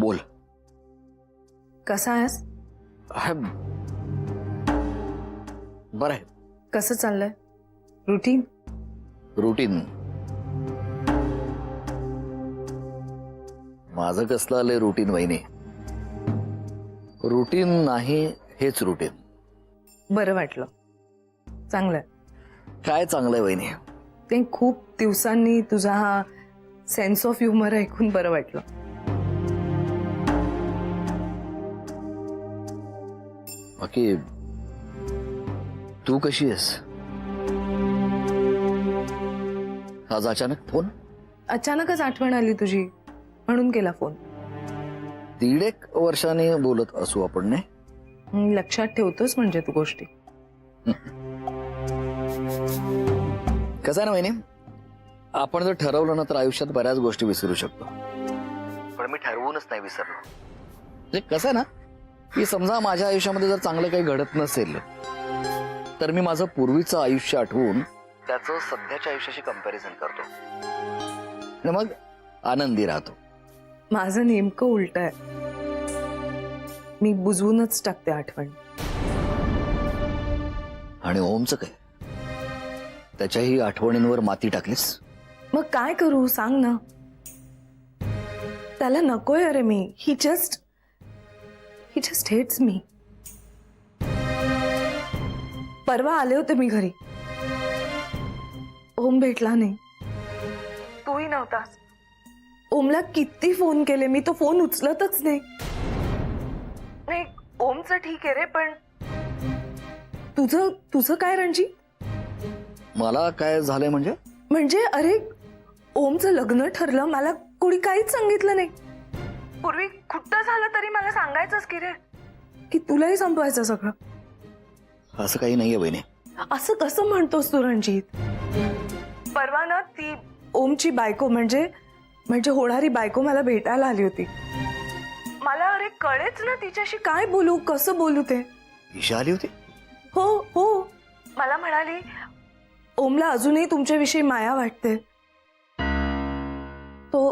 बोल. कसा आहेस? बरं आहे. कसं चाललंय रुटीन? रुटीन माझं कसलं आलंय रुटीन वहिनी. रुटीन नाही हेच रुटीन. बरं वाटलं. चांगलंय. काय चांगलंय वहिनी. ते खूप दिवसांनी तुझा हा सेन्स ऑफ ह्युमर ऐकून बरं वाटलं. बाकी तू कशी आहेस? आज अचानक फोन? अचानकच आठवण आली तुझी म्हणून केला फोन. 1.5 वर्षांनी बोलत असू आपण नाही? लक्षात ठेवतोस म्हणजे तू गोष्टी. कसं आहे ना वहिनी, आपण जर ठरवलं ना तर आयुष्यात बऱ्याच गोष्टी विसरू शकतो. पण मी ठरवूनच नाही विसरलो. म्हणजे कसं आहे ना की समजा माझ्या आयुष्यामध्ये जर चांगलं काही घडत नसेल तर मी माझं पूर्वीचं आयुष्य आठवून त्याचं सध्याच्या आयुष्याशी कंपॅरिझन करतो आणि मग आनंदी राहतो. माझं नेमकं उलट आहे. मी बुजवूनच टाकते आठवण. आणि ओमचं काय? त्याच्याही आठवणींवर माती टाकलीस? मग काय करू सांग ना. त्याला नकोय अरे मी. ही जस्ट हेट्स मी. परवा आले होते मी घरी. ओम भेटला नाही. तूही नव्हतास. ओमला किती फोन केले मी, तो फोन उचलतच नाही. नाही ओमचं ठीक आहे रे, पण तुझं काय रणजी? मला काय झालंय म्हणजे अरे ओमचं लग्न ठरलं, मला कोणी काहीच सांगितलं नाही. पूर्वी खुट्ट झालं तरी मला सांगायचंच की रे, की तुलाही संपवायचं सगळं. असं काही नाहीये बहिणी. असं कसं म्हणतोस तू रणजित? परवा ना ती ओमची बायको म्हणजे होणारी बायको मला भेटायला आली होती. मला अरे कळेच ना तिच्याशी काय बोलू, कसं बोलू ते. ईशा आली होती? हो. मला म्हणाली ओमला अजूनही तुमच्याविषयी माया वाटते. तो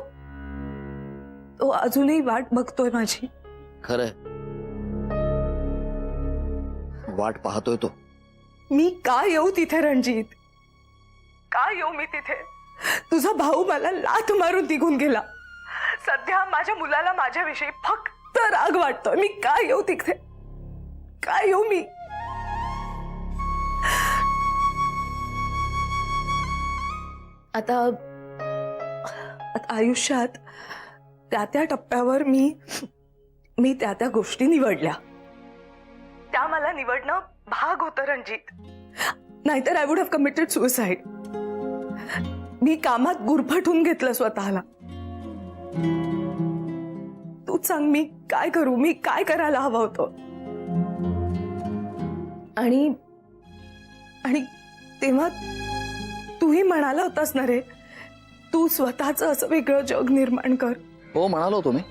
अजूनही वाट बघतोय माझी. खरंय, वाट पाहतोय तो. मी का येऊ तिथे रणजित? का येऊ मी तिथे? तुझा भाऊ मला लाथ मारून निघून गेला. सध्या माझ्या मुलाला माझ्याविषयी फक्त राग वाटतोय. मी का येऊ तिथे? काय येऊ मी? आता आयुष्यात त्या टप्प्यावर मी त्या गोष्टी निवडल्या. त्या मला निवडणं भाग होतं रणजित. नाहीतर I would have committed suicide. मी कामात गुरफटून घेतलं स्वतःला. तूच सांग मी काय करू? मी काय करायला हवं होतं? आणि तेव्हा तूही म्हणाला होतास ना रे, तू स्वतःच असं वेगळं जग निर्माण कर. हो म्हणालो होतो मी,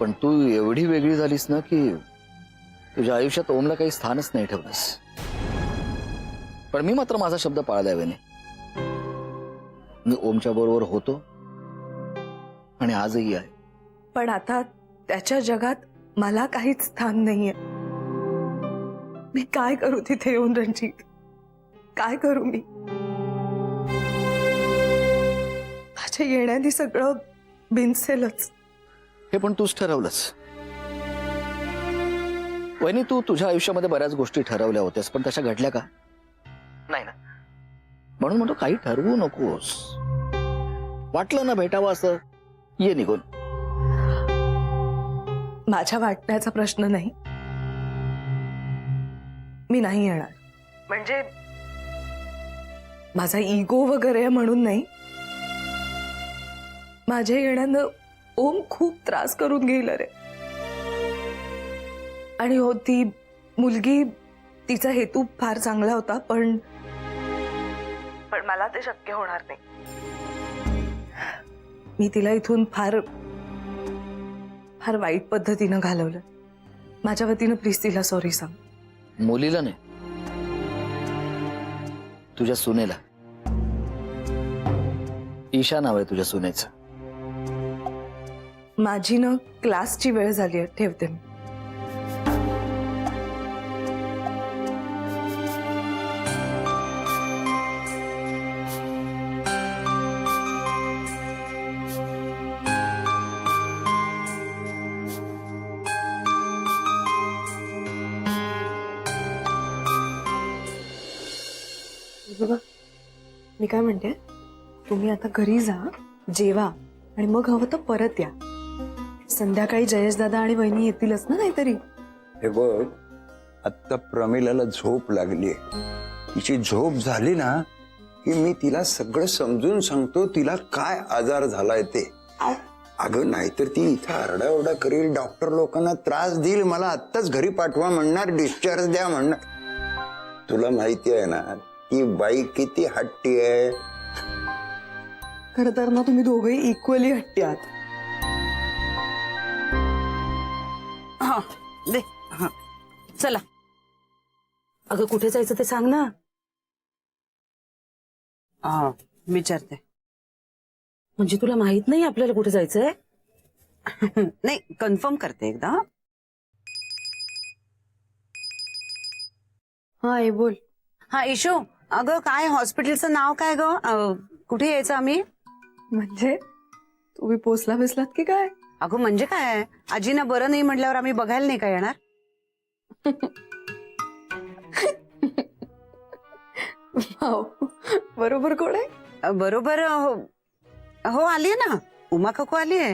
पण तू एवढी वेगळी झालीस ना की तुझ्या आयुष्यात ओमला काही स्थानच नाही ठेवलंस. पण मी मात्र माझा शब्द पाळलाय वेने. मी ओमच्या बरोबर होतो आणि आजही आहे. पण आता त्याच्या जगात मला काहीच स्थान नाहीये. मी काय करू तिथे येऊन रणजित? काय करू मी? माझ्या येण्याने सगळं बिनसेलच. हे पण तूच ठरवलंस वहिनी. तू तुझ्या आयुष्यामध्ये बऱ्याच गोष्टी ठरवल्या होत्यास पण तशा घडल्या का? नाही ना. म्हणून म्हणतो काही ठरवू नकोस. वाटलं ना भेटावं असं, ये निघून. माझ्या वाटण्याचा प्रश्न नाही. मी नाही येणार. म्हणजे माझा इगो वगैरे म्हणून नाही. माझ्या येण्यानं ओम खूप त्रास करून घेईल रे. आणि हो ती मुलगी, तिचा हेतू फार चांगला होता, पण मला ते शक्य होणार नाही. मी तिला इथून फार वाईट पद्धतीनं घालवलं. माझ्या वतीनं प्लीज तिला सॉरी सांग. मुलीला नाही, तुझ्या सुनेला. ईशा नाव आहे तुझ्या सुनेचं. माझी ना क्लासची वेळ झाली आहे, ठेवते मी. बघा, मी काय म्हणते, तुम्ही आता घरी जा, जेवा आणि मग हवं तर परत या. संध्याकाळी जयेश दादा आणि वहिनी येतीलच ना नाहीतरी. हे बघ, आता प्रमिलाला झोप लागली. तिची झोप झाली ना की मी तिला सगळं समजून सांगतो तिला काय आजार झालाय ते. अगं नाहीतर ती इथं आरडाओरडा करेल, डॉक्टर लोकांना त्रास देईल, मला आत्ताच घरी पाठवा म्हणणार, डिस्चार्ज द्या म्हणणार. तुला माहिती आहे ना ती बाई किती हट्टी आहे. खरं तर ना तुम्ही दोघेही इक्वली हट्टी आहात. हा दे. हा चला. अगं कुठे जायचं ते सांग ना. हा विचारते. म्हणजे तुला माहित नाही आपल्याला कुठे जायचंय? नाही कन्फर्म करते एकदा. हा ये बोल. हा इशू, अगं काय हॉस्पिटलचं नाव काय ग? कुठे यायचं आम्ही? म्हणजे तुम्ही पोचला बिसलात की काय? अगं म्हणजे काय, आजीना बरं नाही म्हटल्यावर आम्ही बघायला नाही का येणार? वाव, बरोबर कोण आहे? बरोबर. हो आलीये ना, उमा काकू आलीये.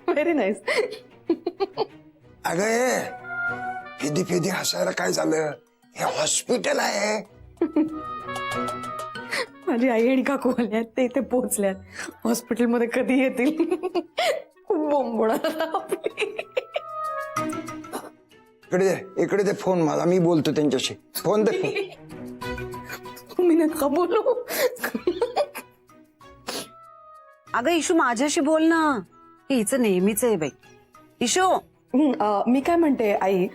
Very nice. अगं फेदी फेदी हसायला काय झालं? हे हॉस्पिटल आहे. माझी आई आणि काकू आल्यात, ते इथे पोहोचल्यात. हॉस्पिटलमध्ये कधी येतील? खूप बोंब होणार आपली. इकडे दे फोन मला, मी बोलतो त्यांच्याशी. फोन दे. तुम्ही नका बोलू. अगं इशू माझ्याशी बोल ना, हिचं नेहमीच आहे बाई. इशू मी काय म्हणते आई,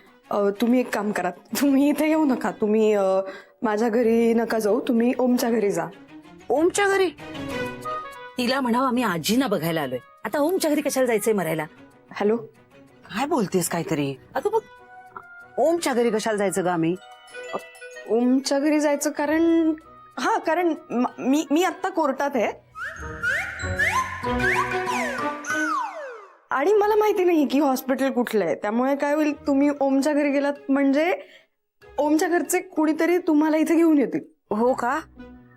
तुम्ही एक काम करा, तुम्ही इथे येऊ नका. तुम्ही माझ्या घरी नका जाऊ, तुम्ही ओमच्या घरी जा. ओमच्या घरी? तिला म्हणावं आम्ही आजीना बघायला आलोय. आता ओमच्या घरी कशाला जायचंय मरायला? हॅलो, काय बोलतेस काहीतरी? अगं बघ, ओमच्या घरी कशाला जायचं ग आम्ही? ओमच्या घरी जायचं कारण कारण मी आत्ता कोर्टात आहे आणि मला माहिती नाही की हॉस्पिटल कुठलं आहे. त्यामुळे काय होईल, तुम्ही ओमच्या घरी गेलात म्हणजे ओमच्या घरचे कुणीतरी तुम्हाला इथे घेऊन येतील. हो का?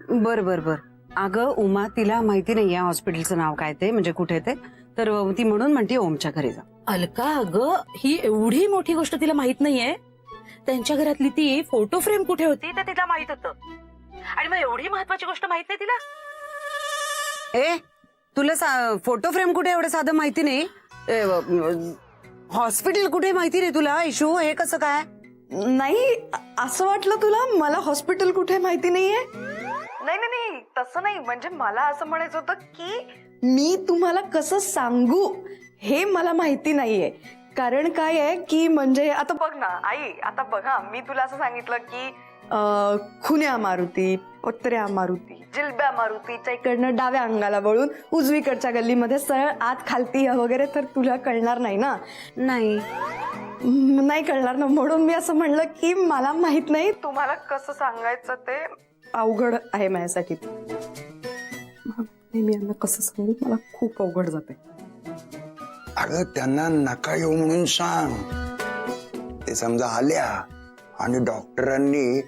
बर बर बर. अगं उमा, तिला माहिती नाही या हॉस्पिटलचं नाव काय ते, म्हणजे कुठे ते, तर ती म्हणून म्हणते ओमच्या घरी जा. अलका अगं ही एवढी मोठी गोष्ट तिला माहित नाहीये. त्यांच्या घरातली ती फोटो फ्रेम कुठे होती ते तिला माहित होतं, आणि मग एवढी महत्वाची गोष्ट माहित नाही तिला? ए तुला फोटो फ्रेम कुठे एवढं साधं माहिती नाही? हॉस्पिटल कुठे माहिती नाही तुला इशू? हे कसं काय? नाही, असं वाटलं तुला मला हॉस्पिटल कुठे माहिती नाहीये. नाही नाही नाही, तसं नाही. म्हणजे मला असं म्हणायचं होतं की मी तुम्हाला कसं सांगू हे मला माहिती नाहीये. कारण काय आहे की म्हणजे आता बघ ना आई, आता बघा, मी तुला असं सांगितलं की खुन्या मारुती, पत्र्या मारुती, जिलब्या मारुतीच्या इकडनं डाव्या अंगाला वळून उजवीकडच्या गल्लीमध्ये सरळ आत खालती वगैरे, तर तुला कळणार नाही ना. नाही कळणार ना, म्हणून मी असं म्हणलं की मला माहित नाही, तुम्हाला कसं सांगायचं ते अवघड आहे माझ्यासाठी. मी यांना कसं सांगू, मला खूप अवघड जाते. अगं त्यांना नका येऊ म्हणून सांग. ते समजा आल्या आणि डॉक्टरांनी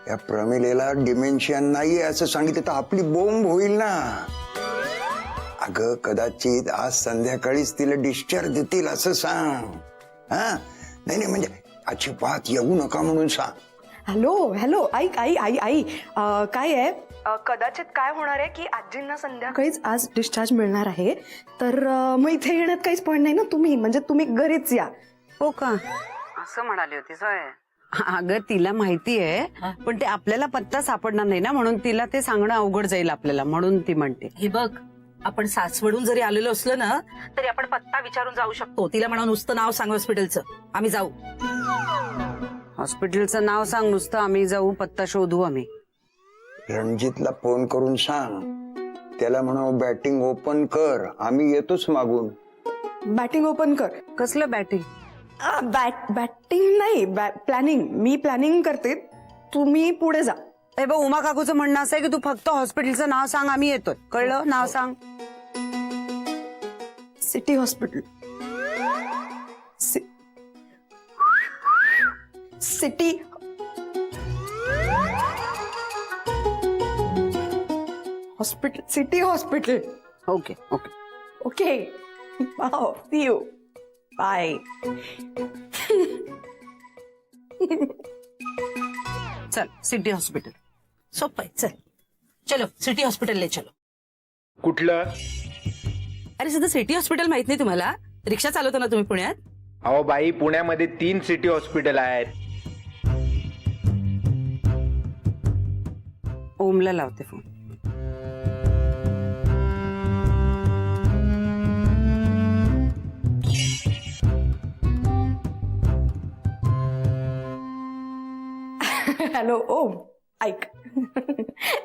या प्रमिलेला डिमेन्शिया नाहीये असं सांगितलं तर आपली बोंब होईल ना. अगं कदाचित आज संध्याकाळीच तिला डिस्चार्ज देतील असं सांग. हा नाही म्हणजे अजिबात येऊ नका म्हणून सांग. हॅलो ऐक आई काय आहे, कदाचित काय होणार आहे की आजींना संध्याकाळीच आज डिस्चार्ज मिळणार आहे, तर मग इथे येण्यात काहीच पॉईंट नाही ना. तुम्ही घरीच या. हो का? असं म्हणाली होतीस होय? अगं तिला माहिती आहे, पण ते आपल्याला पत्ता सापडणार नाही ना, म्हणून तिला ते सांगणं अवघड जाईल आपल्याला, म्हणून ती म्हणते. हे बघ, आपण सासवडून जरी आलेलो असलो ना तरी आपण पत्ता विचारून जाऊ शकतो. तिला म्हणा नुसतं नाव सांग हॉस्पिटलचं, आम्ही जाऊ. हॉस्पिटलचं नाव सांग नुसतं, आम्ही जाऊ, पत्ता शोधू आम्ही. रणजितला फोन करून सांग, त्याला म्हणावं बॅटिंग ओपन कर, आम्ही येतोच मागून. बॅटिंग ओपन कर. कसलं बॅटिंग? बॅटिंग नाही, प्लॅनिंग. मी प्लॅनिंग करते, तुम्ही पुढे जा. ए बघ, उमा काकूचं म्हणणं असं आहे की तू फक्त हॉस्पिटलचं नाव सांग, आम्ही येतोय. कळलं? नाव सांग. City hospital. City hospital. City hospital. Okay okay. Okay. Wow, see you. Bye. चल सिटी हॉस्पिटल. सोपं आहे, चल चलो सिटी हॉस्पिटल ले चलो. कुठलं? अरे सुद्धा सिटी हॉस्पिटल माहित नाही तुम्हाला? रिक्षा चालवता ना तुम्ही पुण्यात? अहो बाई, पुण्यामध्ये 3 सिटी हॉस्पिटल आहेत. ओमला लावते फोन. हॅलो ओम, ऐक.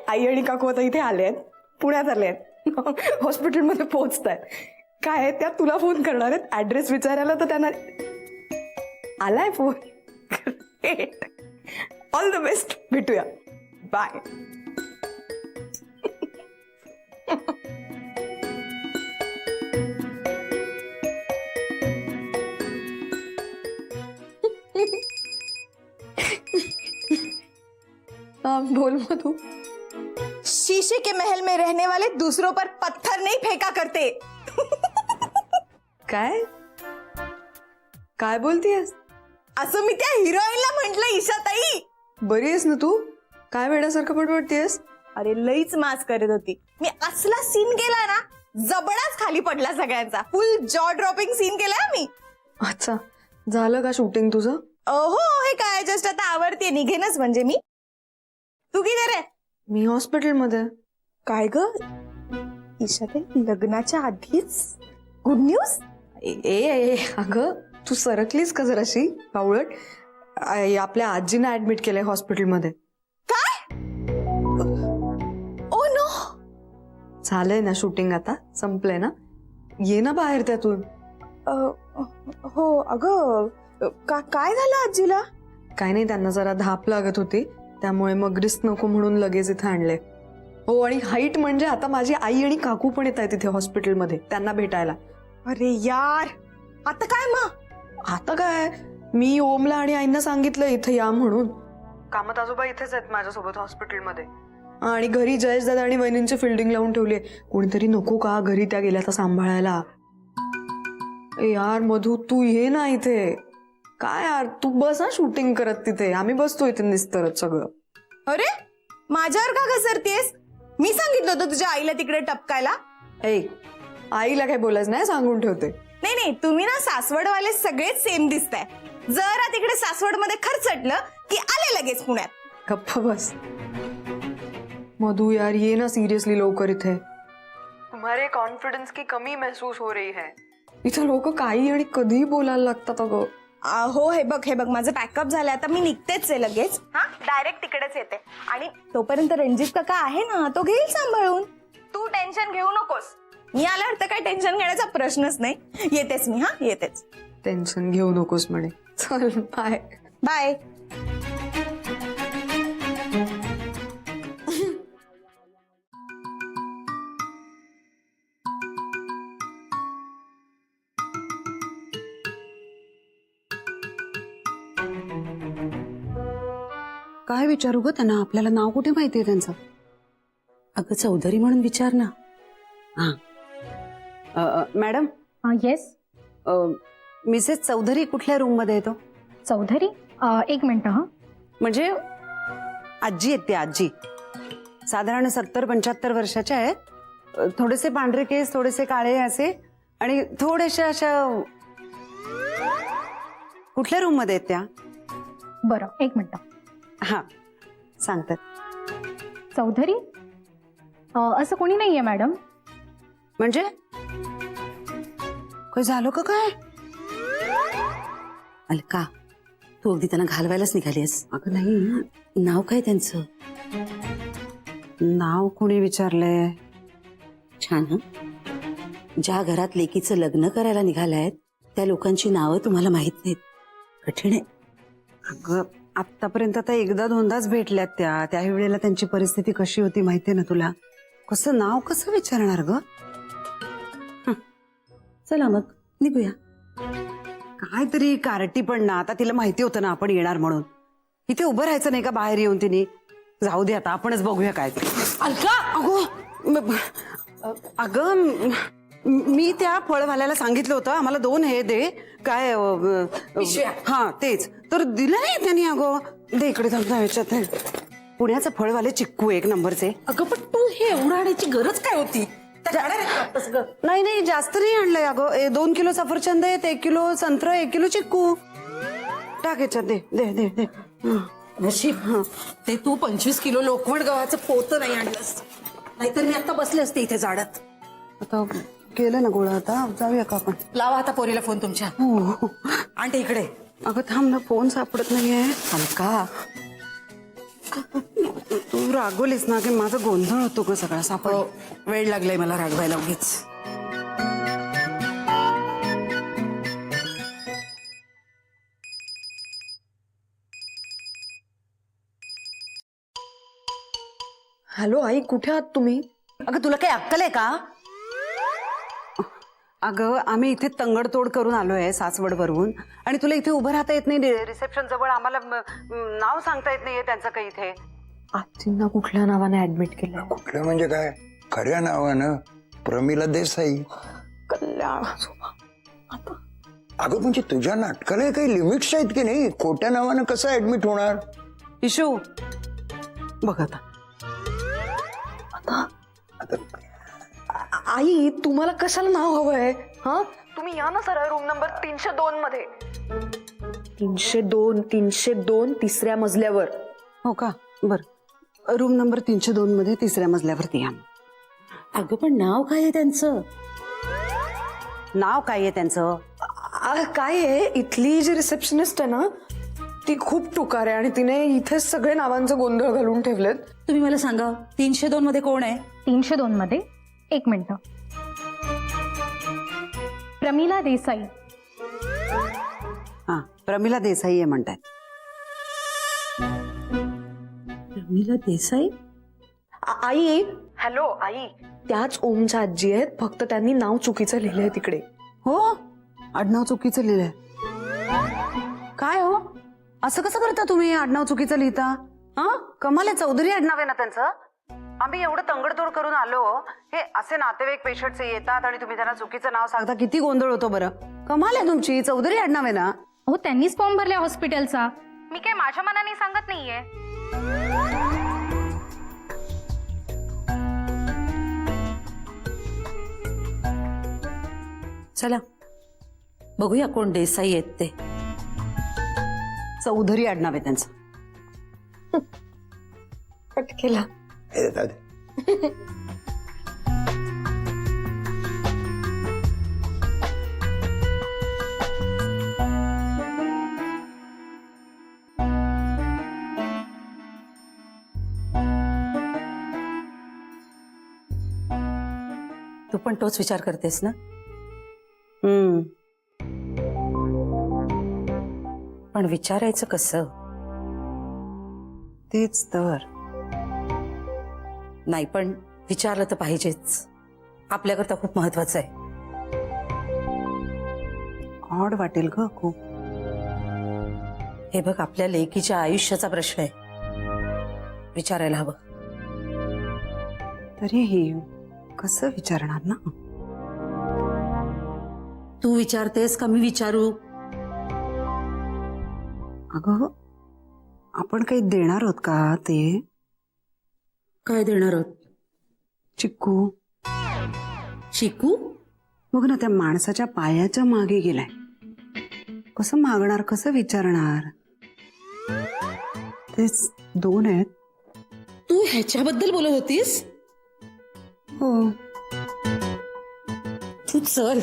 आई आणि काकू आता इथे आले आहेत, पुण्यात आले आहेत, हॉस्पिटलमध्ये पोहोचत आहेत. काय आहे, त्या तुला फोन करणार आहेत ऍड्रेस विचारायला, तर त्यांना आलाय फोन. ऑल द बेस्ट, भेटूया. बाय. बोल मधु. शीशे के महल में रहने वाले दूसरों पर पत्थर नहीं फेंका करते. काय काय बोलतीयस? असं मी त्या हिरोईनला म्हंटल. ईशाताई, बरी आहेस ना तू? काय वेड्यासारखं पडपडतीयस? अरे लईच मास करत होती मी. असला सीन केला ना, जबडाच खाली पडला सगळ्यांचा. फुल जॉ ड्रॉपिंग सीन केलाय मी. अच्छा, झालं का शूटिंग तुझं? हो, हे काय जस्ट आता आवडते, निघेनच म्हणजे मी. तू किती रे? मी हॉस्पिटलमध्ये. काय ग ईशाताई, लग्नाच्या आधीच गुड न्यूज? ए अगं, तू सरकलीस का जराशी बावळट? आपल्या आजीना ऍडमिट केलंय हॉस्पिटलमध्ये. काय? Oh no. झालंय ना शूटिंग, आता संपलंय ना. ये ना बाहेर त्यातून. हो अगं, काय झालं आजीला? काय नाही, त्यांना जरा धाप लागत होती, त्यामुळे मग रिस्क नको म्हणून लगेच इथे आणले. हो, आणि हाईट म्हणजे आता माझी आई आणि काकू पण येत आहेत तिथे हॉस्पिटलमध्ये त्यांना भेटायला. अरे यार, आता काय मग? आता काय, मी ओमला आणि आईंना सांगितलं इथे या म्हणून. कामत आजोबा इथेच आहेत माझ्यासोबत हॉस्पिटलमध्ये. आणि घरी जयेश दादा आणि वहिनींची फिल्डिंग लावून ठेवली. कोणीतरी नको का घरी त्या गेल्या तर सांभाळायला? यार मधू, तू ये ना इथे. काय यार, तू बस ना शूटिंग करत तिथे, आम्ही बसतो इथे निस्तरत सगळं. अरे माझ्यावर का घसरतेस? मी सांगितलं होतं तुझ्या आईला तिकडे टपकायला. आईला काय बोलायचं नाही, सांगून ठेवते. नाही, तुम्ही ना सासवडवाले सगळेच सेम दिसताय. जरा तिकडे सासवड मध्ये खर्चटलं की आले लगेच पुण्यात. गप्प बस मधु यार, ये ना सिरियसली लवकर इथे. तुम्हारे कॉन्फिडन्स की कमी महसूस हो रही है. इथं लोक काही आणि कधी बोलायला लागतात अगं. हो, हे बघ माझं पॅकअप झालं, आता मी निघतेच आहे लगेच. हा, डायरेक्ट तिकडेच येते. आणि तोपर्यंत रणजित काका आहे ना, तो घेईल सांभाळून. तू टेन्शन घेऊ नकोस. मी आल्यावर तर काही टेन्शन घेण्याचा प्रश्नच नाही. येतेच मी. हा, येतेच. टेन्शन घेऊ नकोस म्हणे. चल बाय. बाय. काय विचारू ग त्यांना? आपल्याला नाव कुठे माहितीये त्यांचं? अगं चौधरी म्हणून विचार ना. मॅडम. येस. मिसेस चौधरी कुठल्या रूम मध्ये येतो? चौधरी, एक मिनिट. हा, म्हणजे आजी आहेत, ती आजी. साधारण 70-75 वर्षाच्या आहेत. थोडेसे पांढरे केस, थोडेसे काळे असे, आणि थोडेसे अशा. कुठल्या रूम मध्ये आहेत त्या? बरं, एक मिनिट. हा, सांगतात. चौधरी, असं कोणी नाहीये मॅडम. म्हणजे काय झालं का? काय अलका, तू अगदी त्यांना घालवायलाच निघालीस. अगं नाही, नाव काय त्यांचं? नाव कोणी विचारलंय? छान हं? ज्या घरात लेकीचं लग्न करायला निघालायत त्या लोकांची नावं तुम्हाला माहित नाहीत. कठीण आहे. अगं आतापर्यंत आता एकदा दोनदाच भेटल्यात त्याही वेळेला त्यांची परिस्थिती कशी होती माहितीये ना तुला. कसं नाव कसं विचारणार ग? चला मग निघूया. काहीतरी कारटी पण ना. आता तिला माहिती होतं ना आपण येणार म्हणून. इथे उभं राहायचं नाही का बाहेर येऊन तिने? जाऊ दे आता आपणच बघूया काय ते. अलका अगं मी त्या फळवाल्याला सांगितलं होतं आम्हाला 2 हे दे काय हा तेच तर दिलं नाही त्यांनी. अगं दे इकडे थांबता ह्याच्यात हे. पुण्याचं फळवाले चिक्कू 1 नंबरचे. अगं पण तू हे एवढं आणायची गरज काय होती? नाही नाही जास्त नाही आणलंय अगं. 2 किलो सफरचंद आहेत, 1 किलो संत्र, 1 किलो चिक्कू. टाक ह्याच्यात दे दे दे दे. नशीब ते तू 25 किलो लोकवड गव्हाचं पोतं नाही आणलंस, नाहीतर मी आता बसले असते इथे झाडात. आता केलं ना गोळा. आता जाऊया का आपण? लावा आता पोरीला फोन तुमच्या. हो आणते इकडे. अगं थांब ना फोन सापडत नाहीये. अलका तू रागवलीस ना की माझा गोंधळ होतो ग सगळा. सापड वेळ लागलाय मला रागवायला उगीच. हॅलो आई, कुठे आहात तुम्ही? अगं तुला काही अक्कल आहे का? अगं आम्ही इथे तंगडतोड करून आलोय सासवडवरून आणि तुला इथे उभं राहता येत नाही. रिसेप्शन जवळ आम्हाला नाव सांगता येत नाहीये त्यांचं काही इथे. आजींना कुठल्या नावाने ऍडमिट केलं? कुठलं म्हणजे काय? खऱ्या नावानं प्रमिला देसाई. कल्याण. अगं म्हणजे तुझ्या नाटकाला काही लिमिट्स आहेत की नाही? खोट्या नावानं कसं ऍडमिट होणार? इशू बघ आता. आता आई तुम्हाला कशाला नाव हवंय? हा तुम्ही या ना सरळ रूम नंबर 302 मध्ये. 302 303 मजल्यावर. हो का? बर रूम नंबर 302 मध्ये 3ऱ्या मजल्यावरती या. अगं पण नाव काय आहे त्यांचं? नाव काय आहे त्यांचं? काय आहे, इथली जी रिसेप्शनिस्ट आहे ना ती खूप टुकार आहे आणि तिने इथेच सगळे नावांचं गोंधळ घालून ठेवलेत. तुम्ही मला सांगा 302 मध्ये कोण आहे? 302 मध्ये 1 मिनिट. प्रमिला देसाई. हा प्रमिला देसाई आहे म्हणतायत. प्रमिला देसाई? आई हॅलो आई, त्याच ओमच्या आजी आहेत, फक्त त्यांनी नाव चुकीचं लिहिलंय तिकडे. हो आडनाव चुकीचं लिहिलंय. काय हो असं कसं करता तुम्ही? आडनाव चुकीचं लिहिता? हा कमाल आहे. चौधरी आडनाव आहे ना त्यांचं. आम्ही एवढं तंगडतोड करून आलो. हे असे नातेवाईक पेशंट येतात आणि तुम्ही त्यांना चुकीचं नाव सांगता. किती गोंधळ होतो बरं. कमाल आहे तुमची. चौधरी आडनाव आहे ना? हो त्यांनीच फॉर्म भरला हॉस्पिटलचा. मी काय माझ्या मनाने सांगत नाहीये. चला बघूया कोण देसाई आहेत ते. चौधरी आडनाव आहे त्यांचं. कट केला. हे जाऊ दे. तू पण तोच विचार करतेस ना? पण विचारायचं कसं? तेच तर. नाही पण विचारलं तर पाहिजेच. आपल्याकरता खूप महत्वाचं आहे. ऑड वाटेल ग खूप. हे बघ आपल्या लेकीच्या आयुष्याचा प्रश्न आहे. विचारायला हवं. तरीही कसं विचारणार ना? तू विचारतेस का मी विचारू? अगं आपण काही देणार आहोत का? ते काय देणार आहोत? चिक्कू. शिकू? बघ ना त्या माणसाच्या पायाच्या मागे गेलाय. कसं मागणार? कसं विचारणार? तेच 2 आहेत. तू ह्याच्याबद्दल बोलत होतीस? हो तू चल.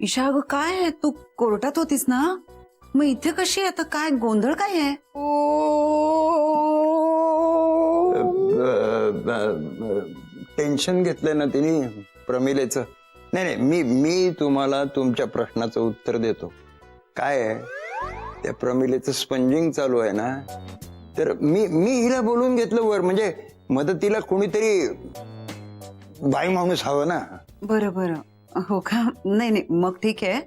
ईशा अगं काय आहे? तू कोर्टात होतीस ना, मग इथे कशी आहे? आता काय गोंधळ काय आहे? टेन्शन घेतलंय ना तिने प्रमिलेचं. नाही नाही, मी तुम्हाला तुमच्या प्रश्नाचं उत्तर देतो. काय आहे, त्या प्रमिलेचं स्पंजिंग चालू आहे ना, तर मी हिला बोलून घेतलं वर, म्हणजे मदतीला कोणीतरी बाई माणूस हवं ना. बरं बरं, हो का? नाही नाही, मग ठीक आहे.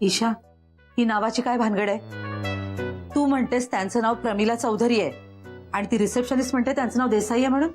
ईशा, ही नावाची काय भानगड आहे? तू म्हणतेस त्यांचं नाव प्रमिला चौधरी आहे आणि ती रिसेप्शनिस्ट म्हणते त्यांचं नाव देसाई आहे म्हणून.